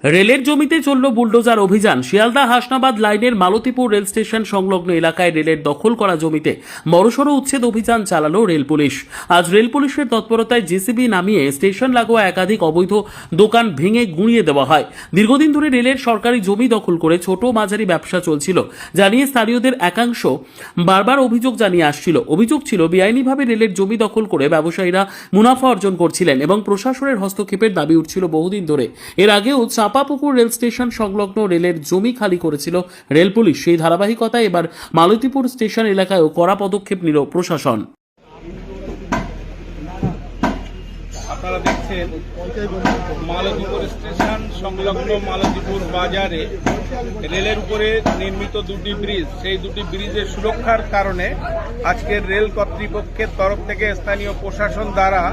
রেলের জমিতে চলল বুলডোজার অভিযান। শিয়ালদা হাসনাবাদ লাইনের মালতীপুর রেল স্টেশন সংলগ্ন এলাকায় রেলের দখল করা জমিতে বড়সড় উচ্ছেদ অভিযান চালালো রেল পুলিশ। আজ রেল পুলিশের তৎপরতায় জেসিবি নামিয়ে স্টেশন লাগোয়া একাধিক অবৈধ দোকান ভেঙে গুঁড়িয়ে দেওয়া হয়। দীর্ঘদিন ধরে রেলের সরকারি জমি দখল করে ছোট মাঝারি ব্যবসা চলছিল, জানিয়ে স্থানীয়দের একাংশ বারবার অভিযোগ জানিয়ে আসছিল। অভিযোগ ছিল বেআইনিভাবে রেলের জমি দখল করে ব্যবসায়ীরা মুনাফা অর্জন করছিলেন এবং প্রশাসনের হস্তক্ষেপের দাবি উঠছিল বহুদিন ধরে। এর আগেও চাঁপাপুকুর রেল স্টেশন সংলগ্ন রেলের জমি খালি করেছিল রেল পুলিশ। সেই ধারাবাহিকতায় এবার মালতীপুর স্টেশন এলাকায়ও কড়া পদক্ষেপ নিল প্রশাসন। আপনারা দেখছেন মালতীপুর স্টেশন সংলগ্ন মালতীপুর বাজারে রেলের উপরে নির্মিত দুটি ব্রিজ, সেই দুটি ব্রিজের সুরক্ষার কারণে আজকের রেল কর্তৃপক্ষের তরফ থেকে স্থানীয় প্রশাসন দ্বারা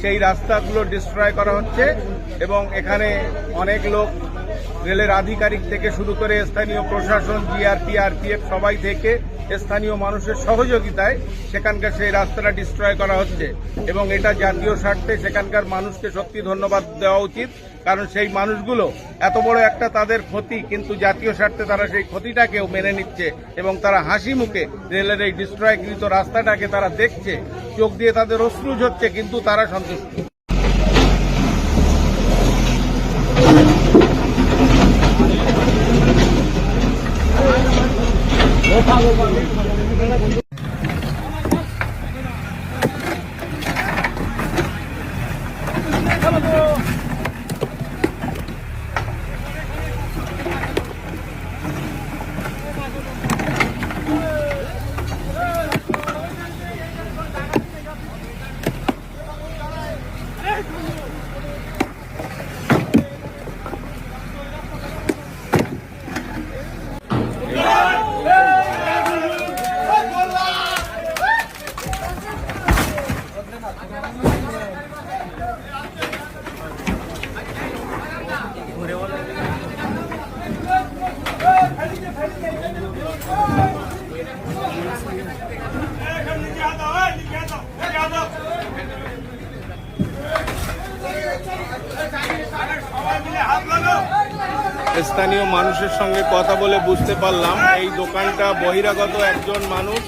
সেই রাস্তাগুলো ডিস্ট্রয় করা হচ্ছে এবং এখানে অনেক লোক, রেলের আধিকারিক থেকে শুরু করে স্থানীয় প্রশাসন, জিআরপি, আরপিএফ সবাই থেকে স্থানীয় মানুষের সহযোগিতায় সেখানকার সেই রাস্তাটা ডিস্ট্রয় করা হচ্ছে এবং এটা জাতীয় স্বার্থে সেখানকার মানুষকে সত্যি ধন্যবাদ দেওয়া উচিত। কারণ সেই মানুষগুলো এত বড় একটা তাদের ক্ষতি, কিন্তু জাতীয় স্বার্থে তারা সেই ক্ষতিটাকেও মেনে নিচ্ছে এবং তারা হাসি মুখে রেলের এই ডিস্ট্রয়কৃত রাস্তাটাকে তারা দেখছে, চোখ দিয়ে তাদের অশ্রু ঝরছে, কিন্তু তারা সন্তুষ্ট। স্থানীয় মানুষের সঙ্গে কথা বলে বুঝতে পারলাম এই দোকানটা বহিরাগত একজন মানুষ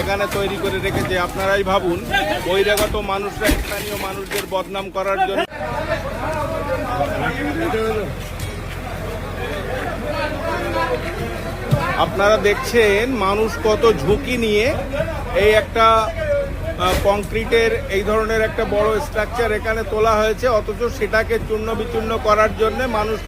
এখানে তৈরি করে রেখেছে। আপনারাই ভাবুন, বহিরাগত মানুষরা স্থানীয় মানুষদের বদনাম করার জন্য। আপনারা দেখছেন মানুষ কত ঝুঁকি নিয়ে এই একটা কংক্রিটের এই ধরনের একটা বড় স্ট্রাকচার এখানে তোলা হয়েছে, অথচ সেটাকে চূর্ণ বিচূর্ণ করার জন্য মানুষ